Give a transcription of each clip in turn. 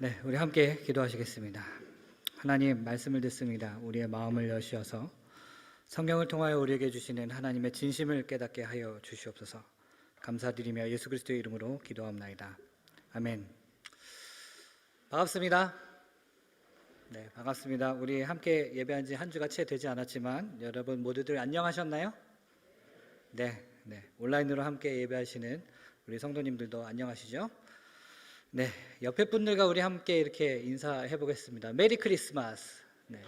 네, 우리 함께 기도하시겠습니다. 하나님 말씀을 듣습니다. 우리의 마음을 여시어서 성경을 통하여 우리에게 주시는 하나님의 진심을 깨닫게 하여 주시옵소서. 감사드리며 예수 그리스도의 이름으로 기도합나이다. 아멘. 반갑습니다. 네, 반갑습니다. 우리 함께 예배한 지 한 주가 채 되지 않았지만 여러분 모두들 안녕하셨나요? 네, 온라인으로 함께 예배하시는 우리 성도님들도 안녕하시죠? 네, 옆에 분들과 우리 함께 이렇게 인사해 보겠습니다. 메리 크리스마스. 네.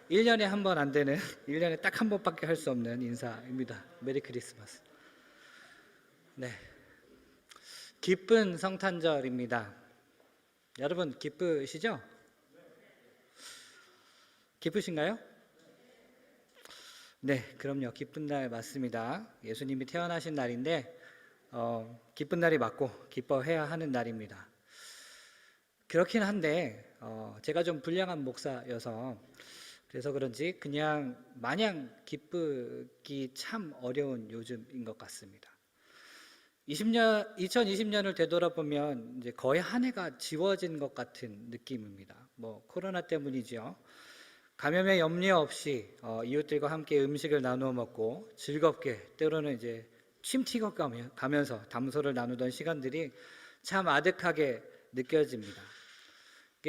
1년에 한 번 안 되는, 1년에 딱 한 번밖에 할 수 없는 인사입니다. 메리 크리스마스. 네. 기쁜 성탄절입니다. 여러분 기쁘시죠? 기쁘신가요? 네, 그럼요. 기쁜 날 맞습니다. 예수님이 태어나신 날인데 기쁜 날이 맞고 기뻐해야 하는 날입니다. 그렇긴 한데 제가 좀 불량한 목사여서 그래서 그런지 그냥 마냥 기쁘기 참 어려운 요즘인 것 같습니다. 2020년을 되돌아보면 이제 거의 한 해가 지워진 것 같은 느낌입니다. 뭐 코로나 때문이죠. 감염의 염려 없이 이웃들과 함께 음식을 나누어 먹고 즐겁게 때로는 이제 침튀겨 가면서 담소를 나누던 시간들이 참 아득하게 느껴집니다.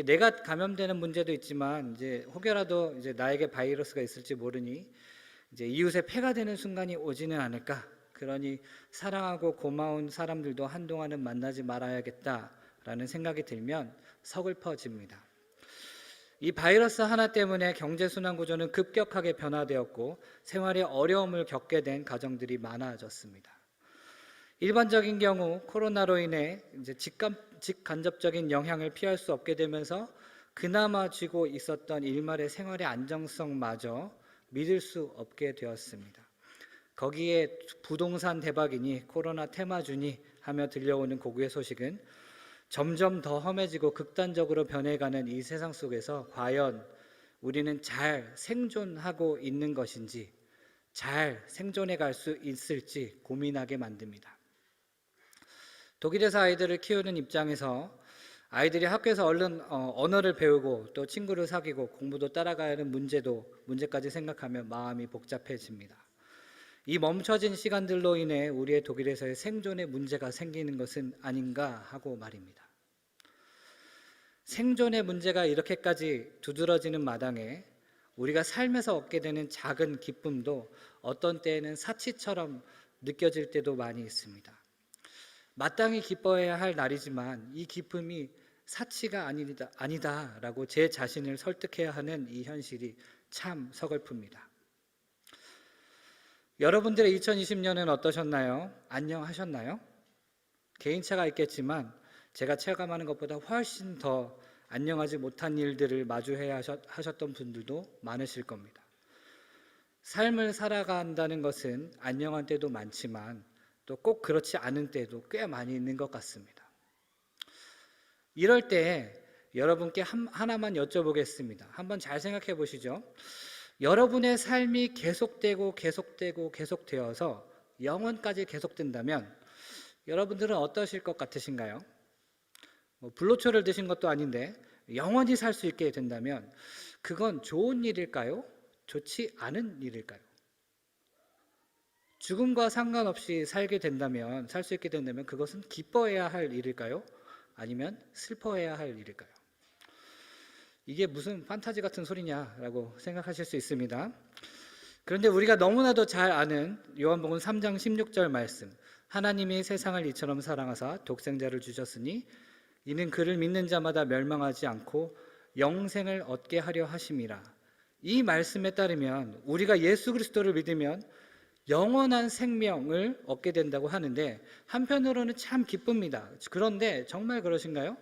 내가 감염되는 문제도 있지만 이제 혹여라도 이제 나에게 바이러스가 있을지 모르니 이제 이웃의 폐가 되는 순간이 오지는 않을까. 그러니 사랑하고 고마운 사람들도 한동안은 만나지 말아야겠다라는 생각이 들면 서글퍼집니다. 이 바이러스 하나 때문에 경제순환 구조는 급격하게 변화되었고 생활에 어려움을 겪게 된 가정들이 많아졌습니다. 일반적인 경우 코로나로 인해 이제 직간접적인 영향을 피할 수 없게 되면서 그나마 쥐고 있었던 일말의 생활의 안정성마저 믿을 수 없게 되었습니다. 거기에 부동산 대박이니 코로나 테마주니 하며 들려오는 고구의 소식은 점점 더 험해지고 극단적으로 변해가는 이 세상 속에서 과연 우리는 잘 생존하고 있는 것인지, 잘 생존해 갈 수 있을지 고민하게 만듭니다. 독일에서 아이들을 키우는 입장에서 아이들이 학교에서 얼른 언어를 배우고 또 친구를 사귀고 공부도 따라가야 하는 문제까지 생각하면 마음이 복잡해집니다. 이 멈춰진 시간들로 인해 우리의 독일에서의 생존에 문제가 생기는 것은 아닌가 하고 말입니다. 생존의 문제가 이렇게까지 두드러지는 마당에 우리가 삶에서 얻게 되는 작은 기쁨도 어떤 때에는 사치처럼 느껴질 때도 많이 있습니다. 마땅히 기뻐해야 할 날이지만 이 기쁨이 사치가 아니다라고 제 자신을 설득해야 하는 이 현실이 참 서글픕니다. 여러분들의 2020년은 어떠셨나요? 안녕하셨나요? 개인차가 있겠지만 제가 체감하는 것보다 훨씬 더 안녕하지 못한 일들을 마주해야 하셨던 분들도 많으실 겁니다. 삶을 살아간다는 것은 안녕한 때도 많지만 또 꼭 그렇지 않은 때도 꽤 많이 있는 것 같습니다. 이럴 때 여러분께 하나만 여쭤보겠습니다. 한번 잘 생각해 보시죠. 여러분의 삶이 계속되어서 영원까지 계속된다면 여러분들은 어떠실 것 같으신가요? 불로초를 드신 것도 아닌데 영원히 살 수 있게 된다면 그건 좋은 일일까요? 좋지 않은 일일까요? 죽음과 상관없이 살 수 있게 된다면 그것은 기뻐해야 할 일일까요? 아니면 슬퍼해야 할 일일까요? 이게 무슨 판타지 같은 소리냐라고 생각하실 수 있습니다. 그런데 우리가 너무나도 잘 아는 요한복음 3장 16절 말씀, 하나님이 세상을 이처럼 사랑하사 독생자를 주셨으니 이는 그를 믿는 자마다 멸망하지 않고 영생을 얻게 하려 하심이라. 이 말씀에 따르면 우리가 예수 그리스도를 믿으면 영원한 생명을 얻게 된다고 하는데 한편으로는 참 기쁩니다. 그런데 정말 그러신가요?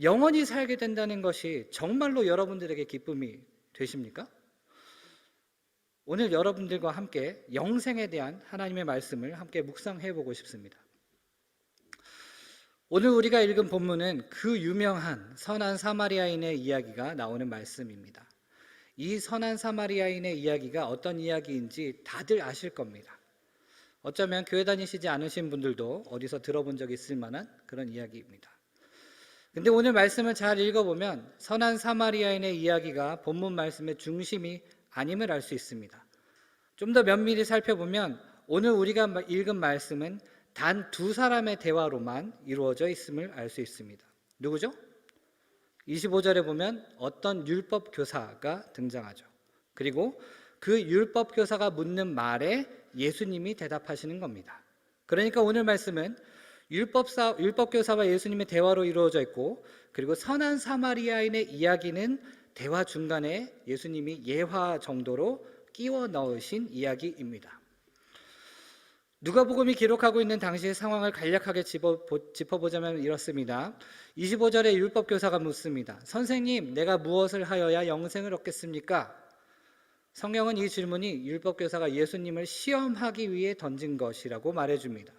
영원히 살게 된다는 것이 정말로 여러분들에게 기쁨이 되십니까? 오늘 여러분들과 함께 영생에 대한 하나님의 말씀을 함께 묵상해 보고 싶습니다. 오늘 우리가 읽은 본문은 그 유명한 선한 사마리아인의 이야기가 나오는 말씀입니다. 이 선한 사마리아인의 이야기가 어떤 이야기인지 다들 아실 겁니다. 어쩌면 교회 다니시지 않으신 분들도 어디서 들어본 적 있을 만한 그런 이야기입니다. 근데 오늘 말씀을 잘 읽어보면 선한 사마리아인의 이야기가 본문 말씀의 중심이 아님을 알 수 있습니다. 좀 더 면밀히 살펴보면 오늘 우리가 읽은 말씀은 단 두 사람의 대화로만 이루어져 있음을 알 수 있습니다. 누구죠? 25절에 보면 어떤 율법 교사가 등장하죠. 그리고 그 율법 교사가 묻는 말에 예수님이 대답하시는 겁니다. 그러니까 오늘 말씀은 율법 교사와 예수님의 대화로 이루어져 있고, 그리고 선한 사마리아인의 이야기는 대화 중간에 예수님이 예화 정도로 끼워 넣으신 이야기입니다. 누가복음이 기록하고 있는 당시의 상황을 간략하게 짚어보자면 이렇습니다. 25절에 율법교사가 묻습니다. 선생님, 내가 무엇을 하여야 영생을 얻겠습니까? 성경은 이 질문이 율법교사가 예수님을 시험하기 위해 던진 것이라고 말해줍니다.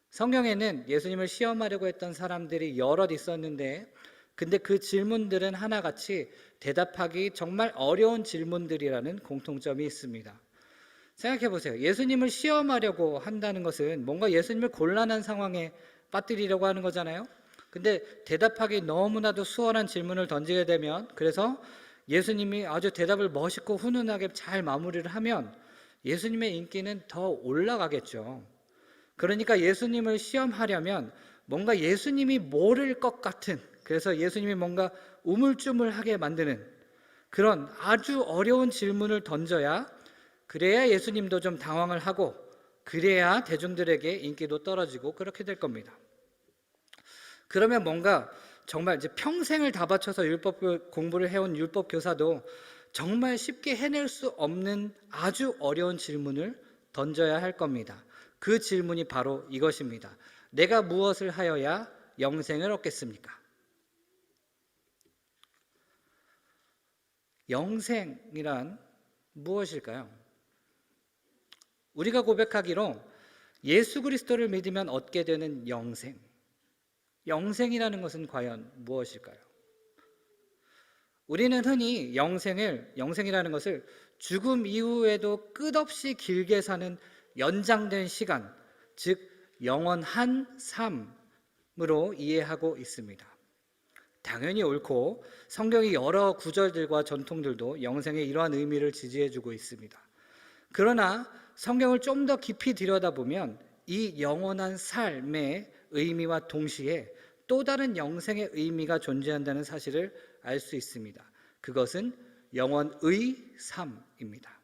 성경에는 예수님을 시험하려고 했던 사람들이 여럿 있었는데, 근데 그 질문들은 하나같이 대답하기 정말 어려운 질문들이라는 공통점이 있습니다. 생각해 보세요. 예수님을 시험하려고 한다는 것은 뭔가 예수님을 곤란한 상황에 빠뜨리려고 하는 거잖아요. 근데 대답하기 너무나도 수월한 질문을 던지게 되면, 그래서 예수님이 아주 대답을 멋있고 훈훈하게 잘 마무리를 하면 예수님의 인기는 더 올라가겠죠. 그러니까 예수님을 시험하려면 뭔가 예수님이 모를 것 같은, 그래서 예수님이 뭔가 우물쭈물하게 만드는 그런 아주 어려운 질문을 던져야, 그래야 예수님도 좀 당황을 하고, 그래야 대중들에게 인기도 떨어지고 그렇게 될 겁니다. 그러면 뭔가 정말 이제 평생을 다 바쳐서 율법 공부를 해온 율법 교사도 정말 쉽게 해낼 수 없는 아주 어려운 질문을 던져야 할 겁니다. 그 질문이 바로 이것입니다. 내가 무엇을 하여야 영생을 얻겠습니까? 영생이란 무엇일까요? 우리가 고백하기로 예수 그리스도를 믿으면 얻게 되는 영생, 영생이라는 것은 과연 무엇일까요? 우리는 흔히 영생이라는 것을 죽음 이후에도 끝없이 길게 사는 연장된 시간, 즉 영원한 삶으로 이해하고 있습니다. 당연히 옳고, 성경의 여러 구절들과 전통들도 영생의 이러한 의미를 지지해주고 있습니다. 그러나 성경을 좀 더 깊이 들여다보면 이 영원한 삶의 의미와 동시에 또 다른 영생의 의미가 존재한다는 사실을 알 수 있습니다. 그것은 영원의 삶입니다.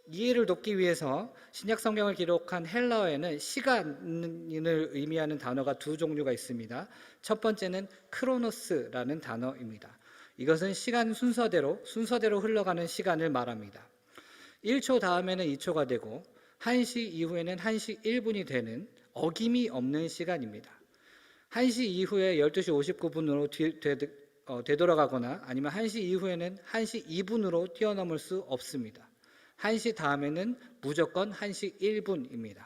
이해를 돕기 위해서 신약 성경을 기록한 헬라어에는 시간을 의미하는 단어가 두 종류가 있습니다. 첫 번째는 크로노스라는 단어입니다. 이것은 시간 순서대로 흘러가는 시간을 말합니다. 1초 다음에는 2초가 되고 1시 이후에는 1시 1분이 되는 어김이 없는 시간입니다. 1시 이후에 12시 59분으로 되돌아가거나 아니면 1시 이후에는 1시 2분으로 뛰어넘을 수 없습니다. 1시 다음에는 무조건 1시 1분입니다.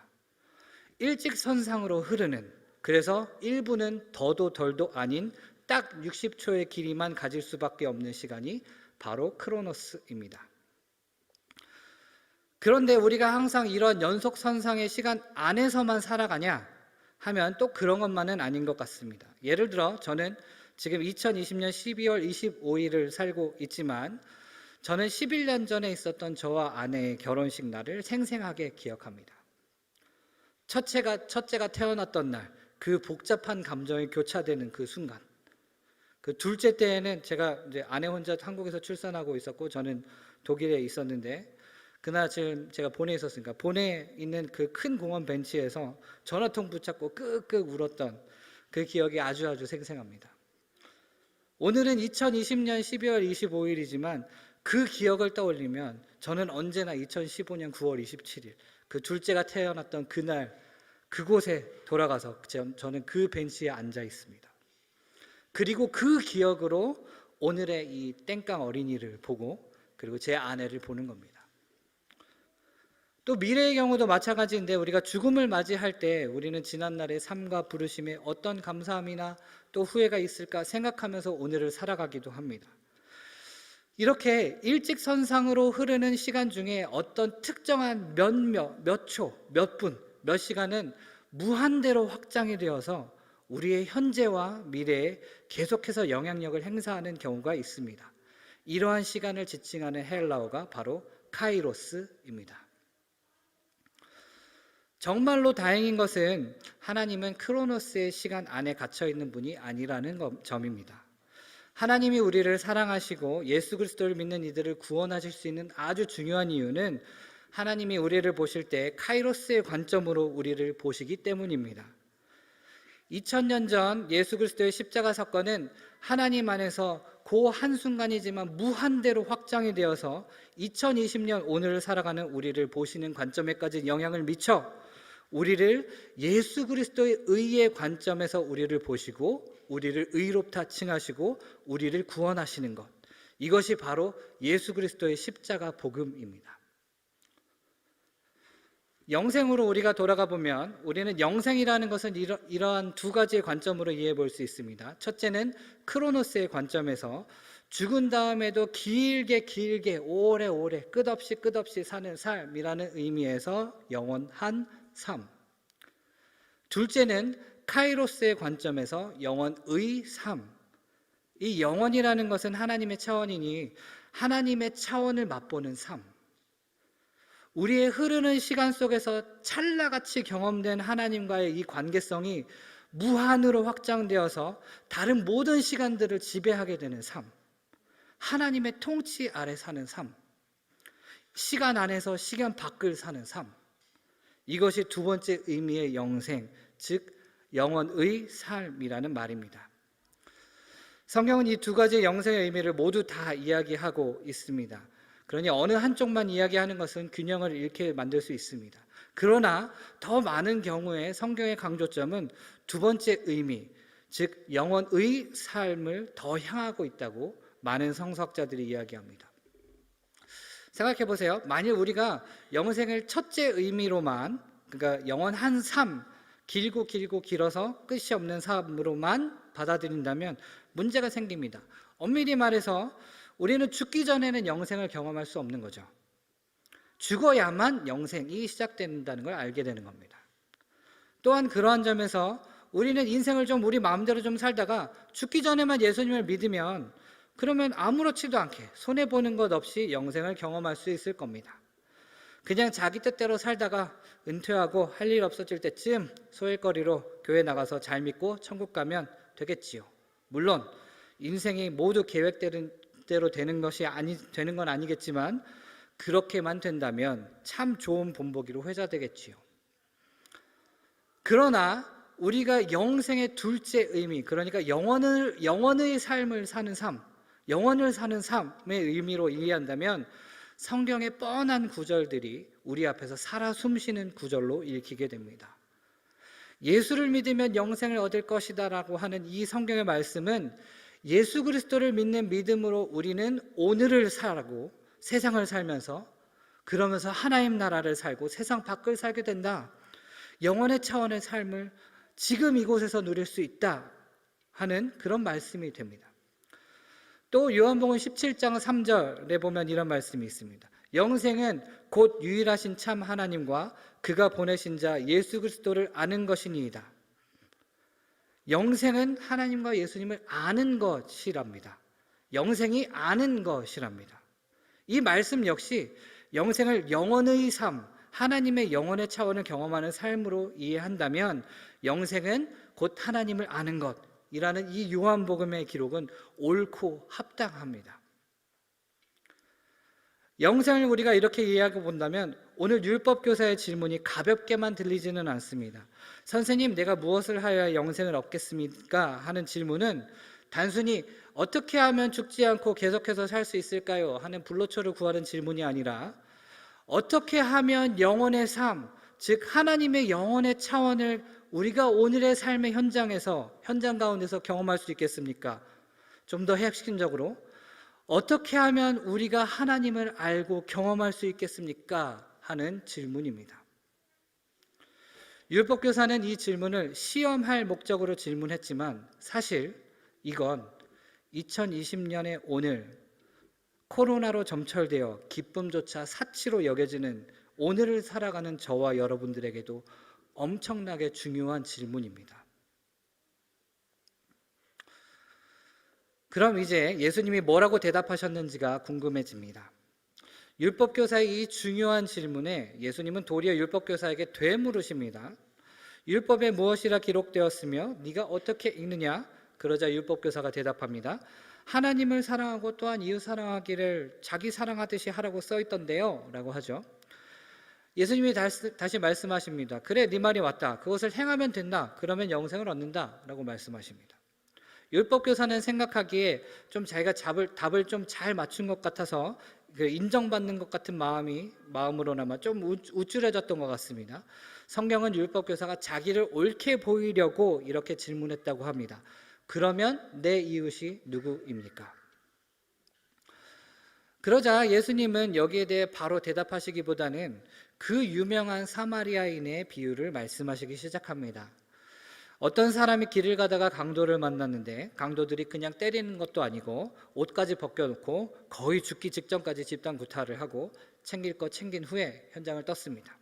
일직선상으로 흐르는, 그래서 1분은 더도 덜도 아닌 딱 60초의 길이만 가질 수밖에 없는 시간이 바로 크로노스입니다. 그런데 우리가 항상 이런 연속선상의 시간 안에서만 살아가냐 하면 또 그런 것만은 아닌 것 같습니다. 예를 들어 저는 지금 2020년 12월 25일을 살고 있지만, 저는 11년 전에 있었던 저와 아내의 결혼식 날을 생생하게 기억합니다. 첫째가 태어났던 날, 그 복잡한 감정이 교차되는 그 순간, 그 둘째 때에는 제가 이제 아내 혼자 한국에서 출산하고 있었고 저는 독일에 있었는데, 그날 제가 본에 있었으니까 본에 있는 그 큰 공원 벤치에서 전화통 붙잡고 끄끄 울었던 그 기억이 아주 생생합니다. 오늘은 2020년 12월 25일이지만 그 기억을 떠올리면 저는 언제나 2015년 9월 27일 그 둘째가 태어났던 그날 그곳에 돌아가서 저는 그 벤치에 앉아 있습니다. 그리고 그 기억으로 오늘의 이 땡깡 어린이를 보고, 그리고 제 아내를 보는 겁니다. 또 미래의 경우도 마찬가지인데, 우리가 죽음을 맞이할 때 우리는 지난날의 삶과 부르심에 어떤 감사함이나 또 후회가 있을까 생각하면서 오늘을 살아가기도 합니다. 이렇게 일직선상으로 흐르는 시간 중에 어떤 특정한 몇 초, 몇 분, 몇 시간은 무한대로 확장이 되어서 우리의 현재와 미래에 계속해서 영향력을 행사하는 경우가 있습니다. 이러한 시간을 지칭하는 헬라어가 바로 카이로스입니다. 정말로 다행인 것은 하나님은 크로노스의 시간 안에 갇혀 있는 분이 아니라는 점입니다. 하나님이 우리를 사랑하시고 예수 그리스도를 믿는 이들을 구원하실 수 있는 아주 중요한 이유는 하나님이 우리를 보실 때 카이로스의 관점으로 우리를 보시기 때문입니다. 2000년 전 예수 그리스도의 십자가 사건은 하나님 안에서 그 한순간이지만 무한대로 확장이 되어서 2020년 오늘을 살아가는 우리를 보시는 관점에까지 영향을 미쳐 우리를 예수 그리스도의 의의 관점에서 우리를 보시고 우리를 의롭다 칭하시고 우리를 구원하시는 것, 이것이 바로 예수 그리스도의 십자가 복음입니다. 영생으로 우리가 돌아가 보면 우리는 영생이라는 것은 이러한 두 가지의 관점으로 이해해 볼 수 있습니다. 첫째는 크로노스의 관점에서 죽은 다음에도 길게 오래오래 끝없이 사는 삶이라는 의미에서 영원한 삶. 둘째는 카이로스의 관점에서 영원의 삶. 이 영원이라는 것은 하나님의 차원이니 하나님의 차원을 맛보는 삶. 우리의 흐르는 시간 속에서 찰나같이 경험된 하나님과의 이 관계성이 무한으로 확장되어서 다른 모든 시간들을 지배하게 되는 삶. 하나님의 통치 아래 사는 삶. 시간 안에서 시간 밖을 사는 삶. 이것이 두 번째 의미의 영생, 즉 영원의 삶이라는 말입니다. 성경은 이 두 가지의 영생의 의미를 모두 다 이야기하고 있습니다. 그러니 어느 한쪽만 이야기하는 것은 균형을 잃게 만들 수 있습니다. 그러나 더 많은 경우에 성경의 강조점은 두 번째 의미, 즉 영원의 삶을 더 향하고 있다고 많은 성서학자들이 이야기합니다. 생각해 보세요. 만일 우리가 영생을 첫째 의미로만, 그러니까 영원한 삶, 길어서 끝이 없는 삶으로만 받아들인다면 문제가 생깁니다. 엄밀히 말해서 우리는 죽기 전에는 영생을 경험할 수 없는 거죠. 죽어야만 영생이 시작된다는 걸 알게 되는 겁니다. 또한 그러한 점에서 우리는 인생을 좀 우리 마음대로 좀 살다가 죽기 전에만 예수님을 믿으면 그러면 아무렇지도 않게 손해보는 것 없이 영생을 경험할 수 있을 겁니다. 그냥 자기 뜻대로 살다가 은퇴하고 할 일 없어질 때쯤 소일거리로 교회 나가서 잘 믿고 천국 가면 되겠지요. 물론 인생이 모두 계획대로 되는 건 아니겠지만 그렇게만 된다면 참 좋은 본보기로 회자되겠지요. 그러나 우리가 영생의 둘째 의미, 그러니까 영원의 삶을 사는 삶, 영원을 사는 삶의 의미로 이해한다면 성경의 뻔한 구절들이 우리 앞에서 살아 숨쉬는 구절로 읽히게 됩니다. 예수를 믿으면 영생을 얻을 것이다 라고 하는 이 성경의 말씀은 예수 그리스도를 믿는 믿음으로 우리는 오늘을 살고 세상을 살면서 그러면서 하나님 나라를 살고 세상 밖을 살게 된다. 영원의 차원의 삶을 지금 이곳에서 누릴 수 있다 하는 그런 말씀이 됩니다. 또 요한복음 17장 3절에 보면 이런 말씀이 있습니다. 영생은 곧 유일하신 참 하나님과 그가 보내신 자 예수 그리스도를 아는 것이니이다. 영생은 하나님과 예수님을 아는 것이랍니다. 영생이 아는 것이랍니다. 이 말씀 역시 영생을 영원의 삶, 하나님의 영원의 차원을 경험하는 삶으로 이해한다면 영생은 곧 하나님을 아는 것이라는 이 요한복음의 기록은 옳고 합당합니다. 영생을 우리가 이렇게 이해하고 본다면 오늘 율법교사의 질문이 가볍게만 들리지는 않습니다. 선생님, 내가 무엇을 하여야 영생을 얻겠습니까? 하는 질문은 단순히 어떻게 하면 죽지 않고 계속해서 살 수 있을까요? 하는 불로초를 구하는 질문이 아니라 어떻게 하면 영원의 삶, 즉 하나님의 영원의 차원을 우리가 오늘의 삶의 현장 가운데서 경험할 수 있겠습니까? 좀 더 핵심적으로 어떻게 하면 우리가 하나님을 알고 경험할 수 있겠습니까? 하는 질문입니다. 율법교사는 이 질문을 시험할 목적으로 질문했지만 사실 이건 2020년의 오늘 코로나로 점철되어 기쁨조차 사치로 여겨지는 오늘을 살아가는 저와 여러분들에게도 엄청나게 중요한 질문입니다. 그럼 이제 예수님이 뭐라고 대답하셨는지가 궁금해집니다. 율법교사의 이 중요한 질문에 예수님은 도리어 율법교사에게 되물으십니다. 율법에 무엇이라 기록되었으며 네가 어떻게 읽느냐? 그러자 율법교사가 대답합니다. 하나님을 사랑하고 또한 이웃 사랑하기를 자기 사랑하듯이 하라고 써 있던데요 라고 하죠. 예수님이 다시 말씀하십니다. 그래, 네 말이 맞다. 그것을 행하면 된다. 그러면 영생을 얻는다 라고 말씀하십니다. 율법교사는 생각하기에 좀 자기가 답을 좀 잘 맞춘 것 같아서 인정받는 것 같은 마음으로나마 좀 우쭐해졌던 것 같습니다. 성경은 율법교사가 자기를 옳게 보이려고 이렇게 질문했다고 합니다. 그러면 내 이웃이 누구입니까? 그러자 예수님은 여기에 대해 바로 대답하시기보다는 그 유명한 사마리아인의 비유를 말씀하시기 시작합니다. 어떤 사람이 길을 가다가 강도를 만났는데 강도들이 그냥 때리는 것도 아니고 옷까지 벗겨놓고 거의 죽기 직전까지 집단 구타를 하고 챙길 거 챙긴 후에 현장을 떴습니다.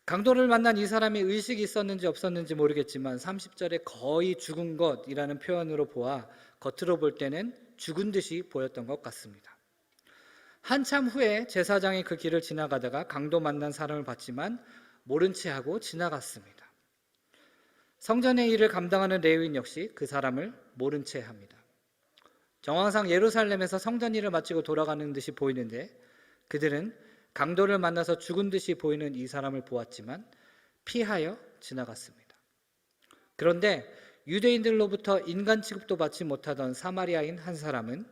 강도를 만난 이 사람이 의식이 있었는지 없었는지 모르겠지만 30절에 거의 죽은 것이라는 표현으로 보아 겉으로 볼 때는 죽은 듯이 보였던 것 같습니다. 한참 후에 제사장이 그 길을 지나가다가 강도 만난 사람을 봤지만 모른 채 하고 지나갔습니다. 성전의 일을 감당하는 레위인 역시 그 사람을 모른 채 합니다. 정황상 예루살렘에서 성전 일을 마치고 돌아가는 듯이 보이는데 그들은 강도를 만나서 죽은 듯이 보이는 이 사람을 보았지만 피하여 지나갔습니다. 그런데 유대인들로부터 인간 취급도 받지 못하던 사마리아인 한 사람은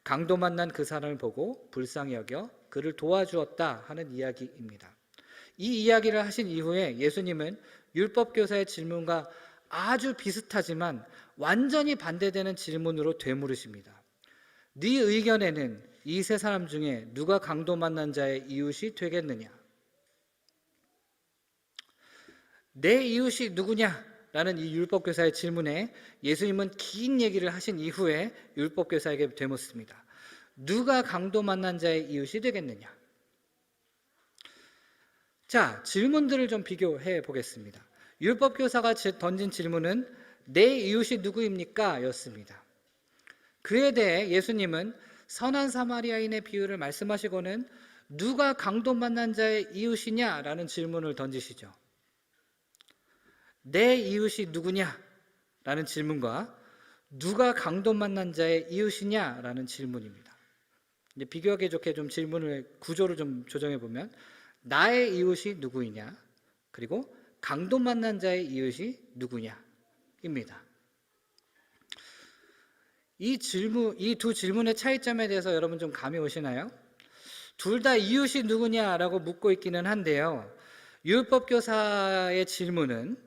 강도 만난 그 사람을 보고 불쌍히 여겨 그를 도와주었다 하는 이야기입니다. 이 이야기를 하신 이후에 예수님은 율법교사의 질문과 아주 비슷하지만 완전히 반대되는 질문으로 되물으십니다. 네 의견에는 이 세 사람 중에 누가 강도 만난 자의 이웃이 되겠느냐? 내 이웃이 누구냐? 라는 이 율법교사의 질문에 예수님은 긴 얘기를 하신 이후에 율법교사에게 되묻습니다. 누가 강도 만난 자의 이웃이 되겠느냐? 자, 질문들을 좀 비교해 보겠습니다. 율법교사가 던진 질문은 내 이웃이 누구입니까? 였습니다. 그에 대해 예수님은 선한 사마리아인의 비유를 말씀하시고는 누가 강도 만난 자의 이웃이냐? 라는 질문을 던지시죠. 내 이웃이 누구냐? 라는 질문과 누가 강도 만난 자의 이웃이냐? 라는 질문입니다. 이제 비교하기 좋게 좀 질문을 구조를 좀 조정해 보면 나의 이웃이 누구이냐? 그리고 강도 만난 자의 이웃이 누구냐입니다. 이 두 질문의 차이점에 대해서 여러분 좀 감이 오시나요? 둘 다 이웃이 누구냐라고 묻고 있기는 한데요. 율법교사의 질문은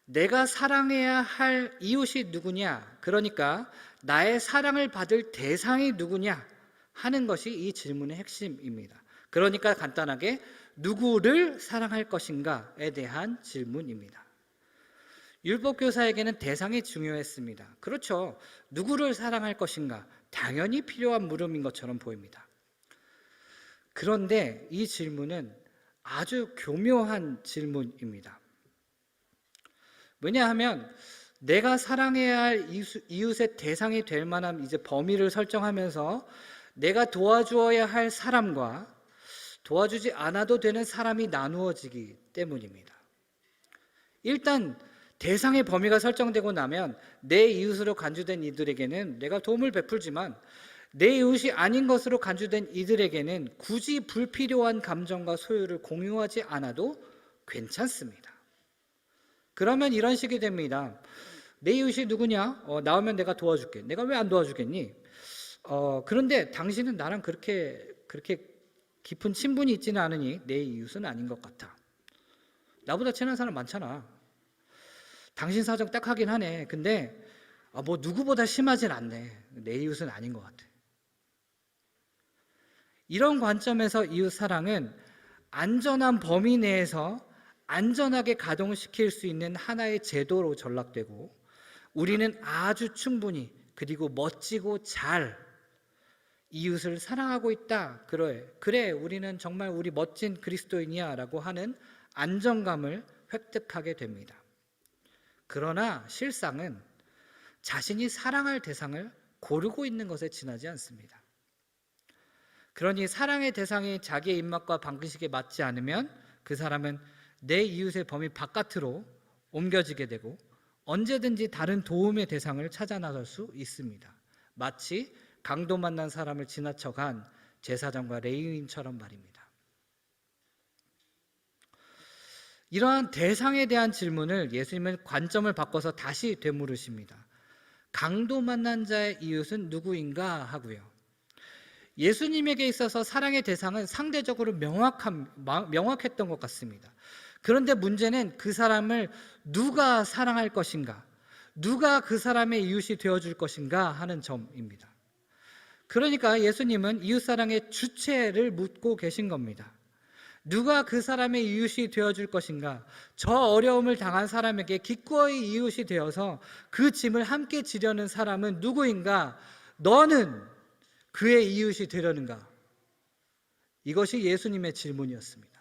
내가 사랑해야 할 이웃이 누구냐, 그러니까 나의 사랑을 받을 대상이 누구냐 하는 것이 이 질문의 핵심입니다. 그러니까 간단하게 누구를 사랑할 것인가에 대한 질문입니다. 율법교사에게는 대상이 중요했습니다. 그렇죠. 누구를 사랑할 것인가 당연히 필요한 물음인 것처럼 보입니다. 그런데 이 질문은 아주 교묘한 질문입니다. 왜냐하면 내가 사랑해야 할 이웃의 대상이 될 만한 이제 범위를 설정하면서 내가 도와주어야 할 사람과 도와주지 않아도 되는 사람이 나누어지기 때문입니다. 일단 대상의 범위가 설정되고 나면 내 이웃으로 간주된 이들에게는 내가 도움을 베풀지만 내 이웃이 아닌 것으로 간주된 이들에게는 굳이 불필요한 감정과 소유를 공유하지 않아도 괜찮습니다. 그러면 이런 식이 됩니다. 내 이웃이 누구냐? 나오면 내가 도와줄게. 내가 왜 안 도와주겠니? 그런데 당신은 나랑 그렇게 깊은 친분이 있지는 않으니 내 이웃은 아닌 것 같아. 나보다 친한 사람 많잖아. 당신 사정 딱 하긴 하네. 근데 뭐 누구보다 심하진 않네. 내 이웃은 아닌 것 같아. 이런 관점에서 이웃 사랑은 안전한 범위 내에서 안전하게 가동시킬 수 있는 하나의 제도로 전락되고 우리는 아주 충분히 그리고 멋지고 잘 이웃을 사랑하고 있다. 그래 우리는 정말 우리 멋진 그리스도인이야 라고 하는 안정감을 획득하게 됩니다. 그러나 실상은 자신이 사랑할 대상을 고르고 있는 것에 지나지 않습니다. 그러니 사랑의 대상이 자기의 입맛과 방식에 맞지 않으면 그 사람은 내 이웃의 범위 바깥으로 옮겨지게 되고 언제든지 다른 도움의 대상을 찾아 나설 수 있습니다. 마치 강도 만난 사람을 지나쳐간 제사장과 레위인처럼 말입니다. 이러한 대상에 대한 질문을 예수님은 관점을 바꿔서 다시 되물으십니다. 강도 만난 자의 이웃은 누구인가 하고요. 예수님에게 있어서 사랑의 대상은 상대적으로 명확했던 것 같습니다. 그런데 문제는 그 사람을 누가 사랑할 것인가, 누가 그 사람의 이웃이 되어줄 것인가 하는 점입니다. 그러니까 예수님은 이웃사랑의 주체를 묻고 계신 겁니다. 누가 그 사람의 이웃이 되어줄 것인가? 저 어려움을 당한 사람에게 기꺼이 이웃이 되어서 그 짐을 함께 지려는 사람은 누구인가? 너는 그의 이웃이 되려는가? 이것이 예수님의 질문이었습니다.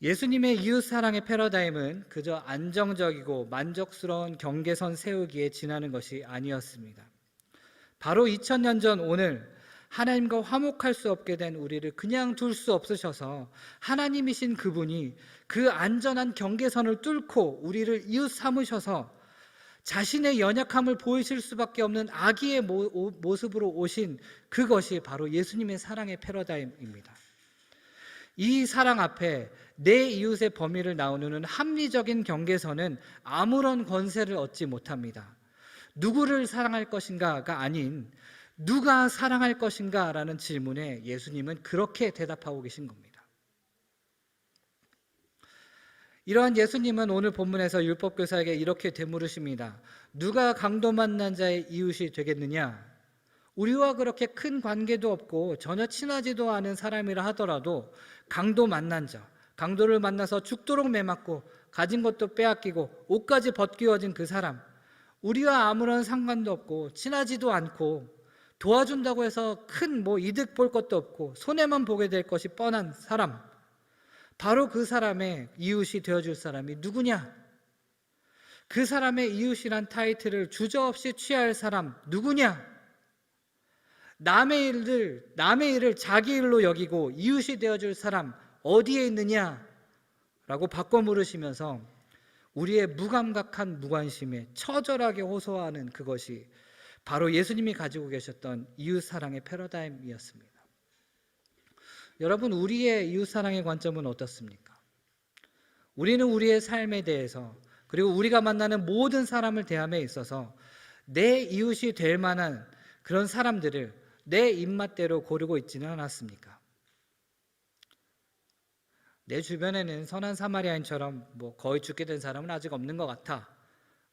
예수님의 이웃사랑의 패러다임은 그저 안정적이고 만족스러운 경계선 세우기에 지나는 것이 아니었습니다. 바로 2000년 전 오늘 하나님과 화목할 수 없게 된 우리를 그냥 둘 수 없으셔서 하나님이신 그분이 그 안전한 경계선을 뚫고 우리를 이웃 삼으셔서 자신의 연약함을 보이실 수밖에 없는 아기의 모습으로 오신 그것이 바로 예수님의 사랑의 패러다임입니다. 이 사랑 앞에 내 이웃의 범위를 나누는 합리적인 경계선은 아무런 권세를 얻지 못합니다. 누구를 사랑할 것인가가 아닌 누가 사랑할 것인가 라는 질문에 예수님은 그렇게 대답하고 계신 겁니다. 이러한 예수님은 오늘 본문에서 율법교사에게 이렇게 되물으십니다. 누가 강도 만난 자의 이웃이 되겠느냐? 우리와 그렇게 큰 관계도 없고 전혀 친하지도 않은 사람이라 하더라도 강도 만난 자, 강도를 만나서 죽도록 매맞고 가진 것도 빼앗기고 옷까지 벗기워진 그 사람, 우리와 아무런 상관도 없고 친하지도 않고 도와준다고 해서 큰 이득 볼 것도 없고 손해만 보게 될 것이 뻔한 사람, 바로 그 사람의 이웃이 되어줄 사람이 누구냐? 그 사람의 이웃이란 타이틀을 주저없이 취할 사람 누구냐? 남의 일을 자기 일로 여기고 이웃이 되어줄 사람 어디에 있느냐? 라고 바꿔 물으시면서 우리의 무감각한 무관심에 처절하게 호소하는 그것이 바로 예수님이 가지고 계셨던 이웃사랑의 패러다임이었습니다. 여러분, 우리의 이웃사랑의 관점은 어떻습니까? 우리는 우리의 삶에 대해서 그리고 우리가 만나는 모든 사람을 대함에 있어서 내 이웃이 될 만한 그런 사람들을 내 입맛대로 고르고 있지는 않았습니까? 내 주변에는 선한 사마리아인처럼 거의 죽게 된 사람은 아직 없는 것 같아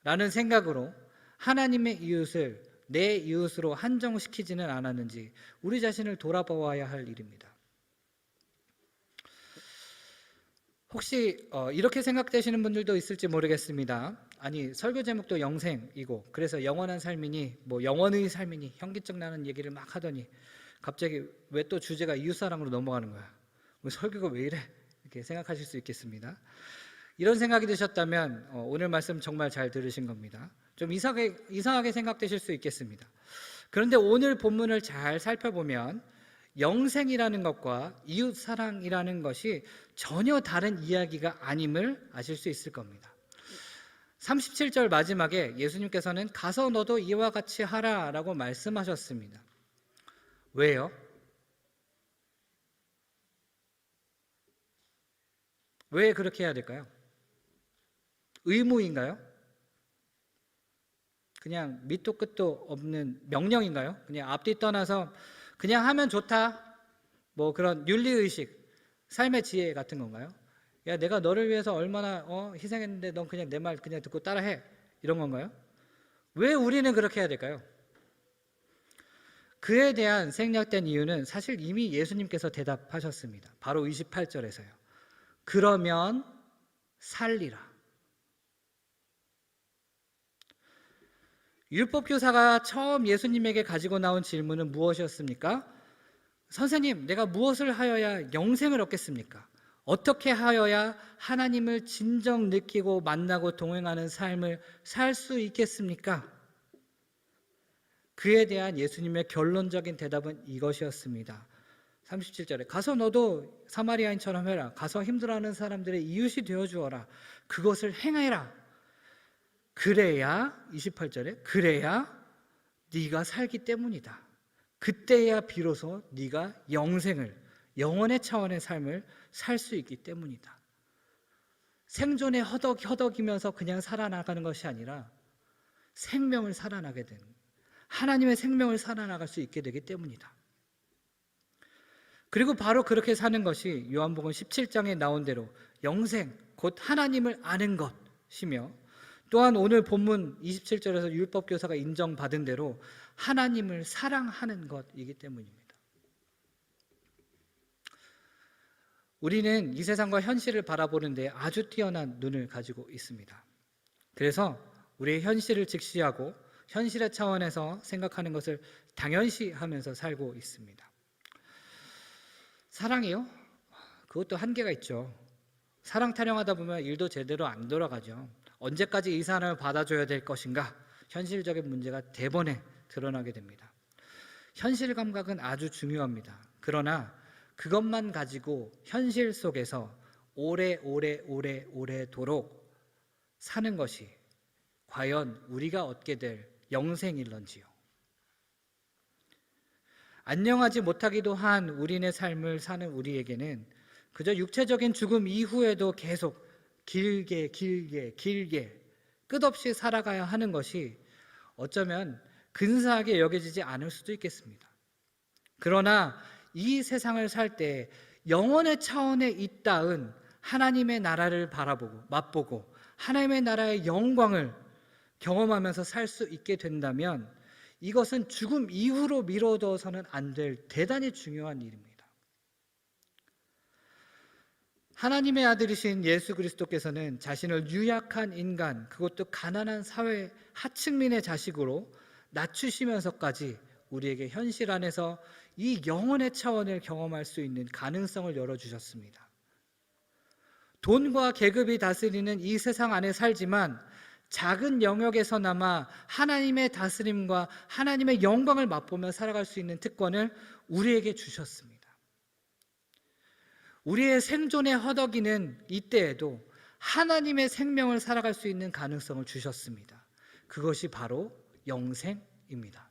라는 생각으로 하나님의 이웃을 내 이웃으로 한정시키지는 않았는지 우리 자신을 돌아보아야 할 일입니다. 혹시 이렇게 생각되시는 분들도 있을지 모르겠습니다. 아니, 설교 제목도 영생이고 그래서 영원한 삶이니 영원의 삶이니 현기증 나는 얘기를 막 하더니 갑자기 왜 또 주제가 이웃사랑으로 넘어가는 거야? 설교가 왜 이래? 이렇게 생각하실 수 있겠습니다. 이런 생각이 드셨다면 오늘 말씀 정말 잘 들으신 겁니다. 좀 이상하게 생각되실 수 있겠습니다. 그런데 오늘 본문을 잘 살펴보면 영생이라는 것과 이웃사랑이라는 것이 전혀 다른 이야기가 아님을 아실 수 있을 겁니다. 37절 마지막에 예수님께서는 가서 너도 이와 같이 하라 라고 말씀하셨습니다. 왜요? 왜 그렇게 해야 될까요? 의무인가요? 그냥 밑도 끝도 없는 명령인가요? 그냥 앞뒤 떠나서 그냥 하면 좋다, 그런 윤리의식, 삶의 지혜 같은 건가요? 야, 내가 너를 위해서 얼마나 희생했는데 넌 그냥 내 말 그냥 듣고 따라해, 이런 건가요? 왜 우리는 그렇게 해야 될까요? 그에 대한 생략된 이유는 사실 이미 예수님께서 대답하셨습니다. 바로 28절에서요. 그러면 살리라. 율법교사가 처음 예수님에게 가지고 나온 질문은 무엇이었습니까? 선생님, 내가 무엇을 하여야 영생을 얻겠습니까? 어떻게 하여야 하나님을 진정 느끼고 만나고 동행하는 삶을 살 수 있겠습니까? 그에 대한 예수님의 결론적인 대답은 이것이었습니다. 37절에 가서 너도 사마리아인처럼 해라. 가서 힘들어하는 사람들의 이웃이 되어주어라. 그것을 행해라. 그래야 28절에 그래야 네가 살기 때문이다. 그때야 비로소 네가 영원의 차원의 삶을 살 수 있기 때문이다. 생존에 허덕이면서 그냥 살아나가는 것이 아니라 생명을 살아나게 되는, 하나님의 생명을 살아나갈 수 있게 되기 때문이다. 그리고 바로 그렇게 사는 것이 요한복음 17장에 나온 대로 영생, 곧 하나님을 아는 것이며, 또한 오늘 본문 27절에서 율법교사가 인정받은 대로 하나님을 사랑하는 것이기 때문입니다. 우리는 이 세상과 현실을 바라보는 데 아주 뛰어난 눈을 가지고 있습니다. 그래서 우리의 현실을 직시하고 현실의 차원에서 생각하는 것을 당연시하면서 살고 있습니다. 사랑이요? 그것도 한계가 있죠. 사랑 타령하다 보면 일도 제대로 안 돌아가죠. 언제까지 이 사람을 받아줘야 될 것인가? 현실적인 문제가 대번에 드러나게 됩니다. 현실 감각은 아주 중요합니다. 그러나 그것만 가지고 현실 속에서 오래도록 사는 것이 과연 우리가 얻게 될 영생일런지요. 안녕하지 못하기도 한 우리네 삶을 사는 우리에게는 그저 육체적인 죽음 이후에도 계속 길게 끝없이 살아가야 하는 것이 어쩌면 근사하게 여겨지지 않을 수도 있겠습니다. 그러나 이 세상을 살 때 영혼의 차원에 있다은 하나님의 나라를 바라보고 맛보고 하나님의 나라의 영광을 경험하면서 살 수 있게 된다면 이것은 죽음 이후로 미뤄둬서는 안 될 대단히 중요한 일입니다. 하나님의 아들이신 예수 그리스도께서는 자신을 유약한 인간, 그것도 가난한 사회 하층민의 자식으로 낮추시면서까지 우리에게 현실 안에서 이 영혼의 차원을 경험할 수 있는 가능성을 열어주셨습니다. 돈과 계급이 다스리는 이 세상 안에 살지만 작은 영역에서나마 하나님의 다스림과 하나님의 영광을 맛보며 살아갈 수 있는 특권을 우리에게 주셨습니다. 우리의 생존의 허덕이는 이때에도 하나님의 생명을 살아갈 수 있는 가능성을 주셨습니다. 그것이 바로 영생입니다.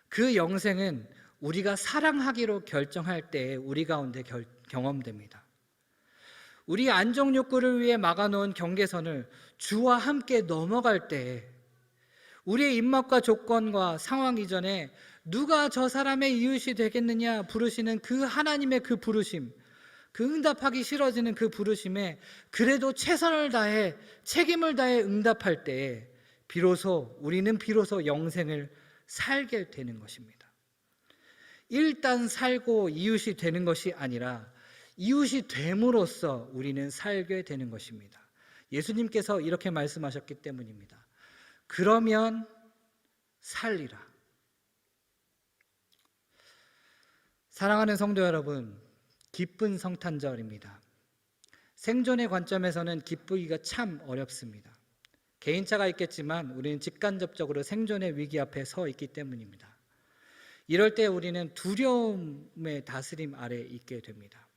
그 영생은 우리가 사랑하기로 결정할 때에 우리 가운데 경험됩니다. 우리 안정 욕구를 위해 막아놓은 경계선을 주와 함께 넘어갈 때에 우리의 입맛과 조건과 상황 이전에 누가 저 사람의 이웃이 되겠느냐 부르시는 그 하나님의 그 부르심, 그 응답하기 싫어지는 그 부르심에 그래도 최선을 다해 책임을 다해 응답할 때에 우리는 비로소 영생을 살게 되는 것입니다. 일단 살고 이웃이 되는 것이 아니라 이웃이 됨으로써 우리는 살게 되는 것입니다. 예수님께서 이렇게 말씀하셨기 때문입니다. 그러면 살리라. 사랑하는 성도 여러분, 기쁜 성탄절입니다. 생존의 관점에서는 기쁘기가 참 어렵습니다. 개인차가 있겠지만 우리는 직간접적으로 생존의 위기 앞에 서 있기 때문입니다. 이럴 때 우리는 두려움의 다스림 아래 있게 됩니다.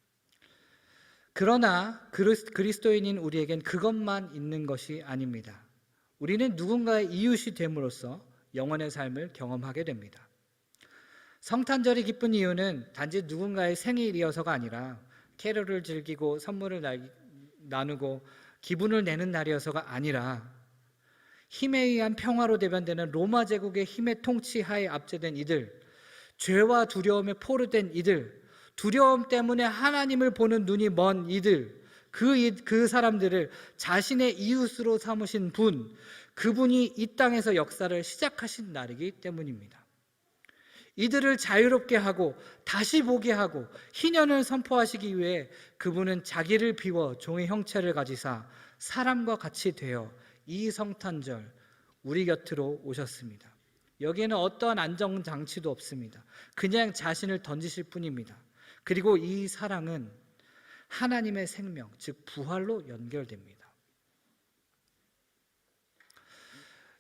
그러나 그리스도인인 우리에겐 그것만 있는 것이 아닙니다. 우리는 누군가의 이웃이 됨으로써 영원의 삶을 경험하게 됩니다. 성탄절이 기쁜 이유는 단지 누군가의 생일이어서가 아니라 캐롤을 즐기고 선물을 나누고 기분을 내는 날이어서가 아니라 힘에 의한 평화로 대변되는 로마 제국의 힘의 통치하에 압제된 이들, 죄와 두려움에 포로된 이들, 두려움 때문에 하나님을 보는 눈이 먼 이들, 그 사람들을 자신의 이웃으로 삼으신 그분이 이 땅에서 역사를 시작하신 날이기 때문입니다. 이들을 자유롭게 하고 다시 보게 하고 희년을 선포하시기 위해 그분은 자기를 비워 종의 형체를 가지사 사람과 같이 되어 이 성탄절 우리 곁으로 오셨습니다. 여기에는 어떠한 안정장치도 없습니다. 그냥 자신을 던지실 뿐입니다. 그리고 이 사랑은 하나님의 생명, 즉 부활로 연결됩니다.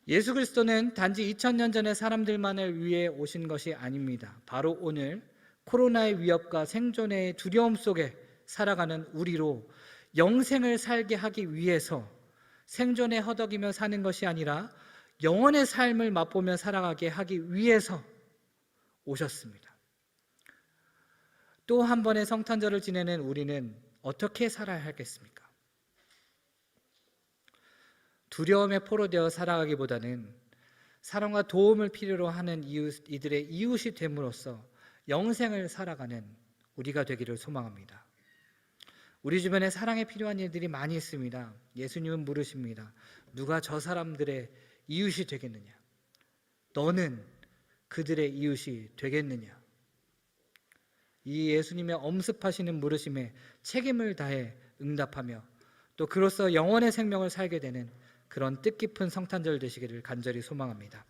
예수 그리스도는 단지 2000년 전의 사람들만을 위해 오신 것이 아닙니다. 바로 오늘 코로나의 위협과 생존의 두려움 속에 살아가는 우리로 영생을 살게 하기 위해서 생존에 허덕이며 사는 것이 아니라 영원의 삶을 맛보며 살아가게 하기 위해서 오셨습니다. 또 한 번의 성탄절을 지내는 우리는 어떻게 살아야 하겠습니까? 두려움에 포로되어 살아가기보다는 사랑과 도움을 필요로 하는 이들의 이웃이 됨으로써 영생을 살아가는 우리가 되기를 소망합니다. 우리 주변에 사랑에 필요한 일들이 많이 있습니다. 예수님은 물으십니다. 누가 저 사람들의 이웃이 되겠느냐? 너는 그들의 이웃이 되겠느냐? 이 예수님의 엄습하시는 물으심에 책임을 다해 응답하며 또 그로써 영원의 생명을 살게 되는 그런 뜻깊은 성탄절 되시기를 간절히 소망합니다.